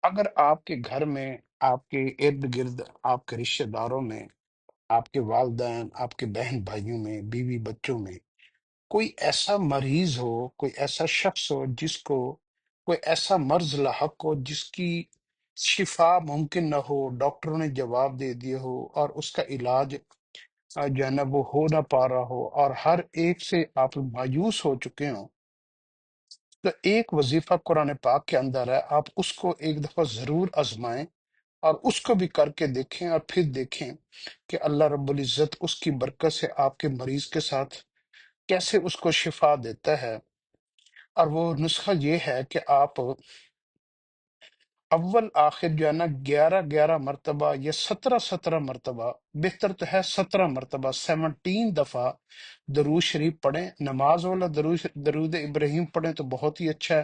اگر آپ کے گھر میں، آپ کے ارد گرد، آپ کے رشتہ داروں میں، آپ کے والدین، آپ کے بہن بھائیوں میں، بیوی بچوں میں کوئی ایسا مریض ہو، کوئی ایسا شخص ہو جس کو کوئی ایسا مرض لاحق ہو جس کی شفا ممکن نہ ہو، ڈاکٹروں نے جواب دے دیے ہو اور اس کا علاج جو ہے نا وہ ہو نہ پا رہا ہو، اور ہر ایک سے آپ مایوس ہو چکے ہوں، تو ایک وظیفہ قرآن پاک کے اندر ہے، آپ اس کو ایک دفعہ ضرور آزمائیں اور اس کو بھی کر کے دیکھیں، اور پھر دیکھیں کہ اللہ رب العزت اس کی برکت سے آپ کے مریض کے ساتھ کیسے اس کو شفا دیتا ہے۔ اور وہ نسخہ یہ ہے کہ آپ اول آخر جو ہے نا 11 11 مرتبہ یا 17 17 مرتبہ، بہتر تو ہے 17 مرتبہ، 17 دفعہ درود شریف پڑھیں۔ نماز والا درود ابراہیم پڑھیں تو بہت ہی اچھا ہے،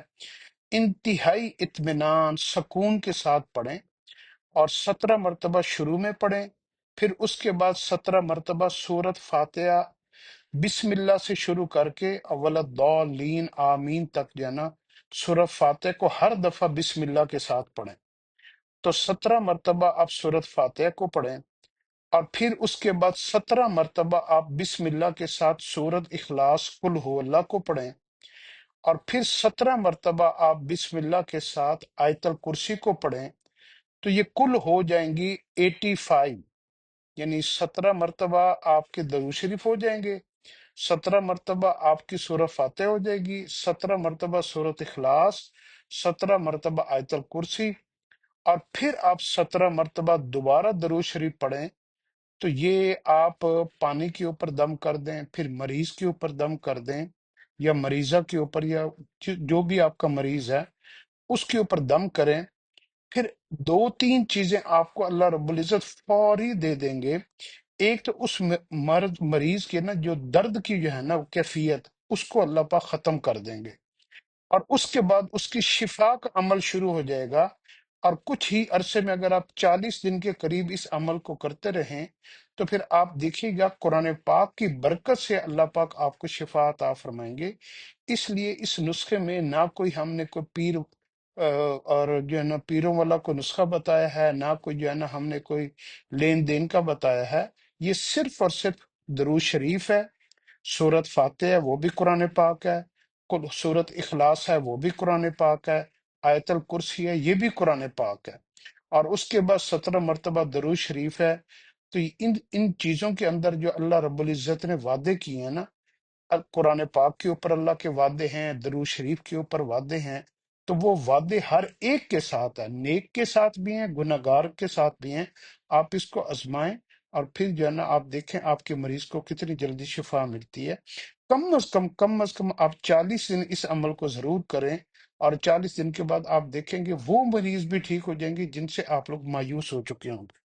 انتہائی اطمینان سکون کے ساتھ پڑھیں، اور 17 مرتبہ شروع میں پڑھیں، پھر اس کے بعد 17 مرتبہ سورت فاتحہ بسم اللہ سے شروع کر کے اول الضالین آمین تک جو ہے نا سورۃ فاتحہ کو ہر دفعہ بسم اللہ کے ساتھ پڑھیں۔ تو 17 مرتبہ آپ سورۃ فاتحہ کو پڑھیں، اور پھر اس کے بعد 17 مرتبہ آپ بسم اللہ کے ساتھ سورۃ اخلاص قل ہو اللہ کو پڑھیں، اور پھر 17 مرتبہ آپ بسم اللہ کے ساتھ آیت الکرسی کو پڑھیں، تو یہ کل ہو جائیں گی 85، یعنی 17 مرتبہ آپ کے درود شریف ہو جائیں گے، 17 مرتبہ آپ کی سورہ فاتح ہو جائے گی، 17 مرتبہ سورۃ اخلاص، 17 مرتبہ آیت الکرسی، اور پھر آپ 17 مرتبہ دوبارہ درود شریف پڑھیں۔ تو یہ آپ پانی کے اوپر دم کر دیں، پھر مریض کے اوپر دم کر دیں، یا مریضہ کے اوپر، یا جو بھی آپ کا مریض ہے اس کے اوپر دم کریں، پھر دو تین چیزیں آپ کو اللہ رب العزت فوری دے دیں گے۔ ایک تو اس مریض کے نا جو درد کی جو ہے نا کیفیت، اس کو اللہ پاک ختم کر دیں گے، اور اس کے بعد اس کی شفا کا عمل شروع ہو جائے گا۔ اور کچھ ہی عرصے میں اگر آپ 40 دن کے قریب اس عمل کو کرتے رہیں تو پھر آپ دیکھیے گا قرآن پاک کی برکت سے اللہ پاک آپ کو شفا عطا فرمائیں گے۔ اس لیے اس نسخے میں نہ کوئی ہم نے کوئی پیر اور جو ہے نا پیروں والا کوئی نسخہ بتایا ہے، نہ کوئی جو ہے نا ہم نے کوئی لین دین کا بتایا ہے، یہ صرف اور صرف درود شریف ہے، سورت فاتح ہے وہ بھی قرآن پاک ہے، سورت اخلاص ہے وہ بھی قرآن پاک ہے، آیت الکرسی ہے یہ بھی قرآن پاک ہے، اور اس کے بعد 17 مرتبہ درود شریف ہے۔ تو ان چیزوں کے اندر جو اللہ رب العزت نے وعدے کیے ہیں نا، قرآن پاک کے اوپر اللہ کے وعدے ہیں، درود شریف کے اوپر وعدے ہیں، تو وہ وعدے ہر ایک کے ساتھ ہیں، نیک کے ساتھ بھی ہیں، گناہ گار کے ساتھ بھی ہیں۔ آپ اس کو آزمائیں، اور پھر جو ہے نا آپ دیکھیں آپ کے مریض کو کتنی جلدی شفا ملتی ہے۔ کم از کم آپ 40 دن اس عمل کو ضرور کریں، اور 40 دن کے بعد آپ دیکھیں گے وہ مریض بھی ٹھیک ہو جائیں گے جن سے آپ لوگ مایوس ہو چکے ہوں گے۔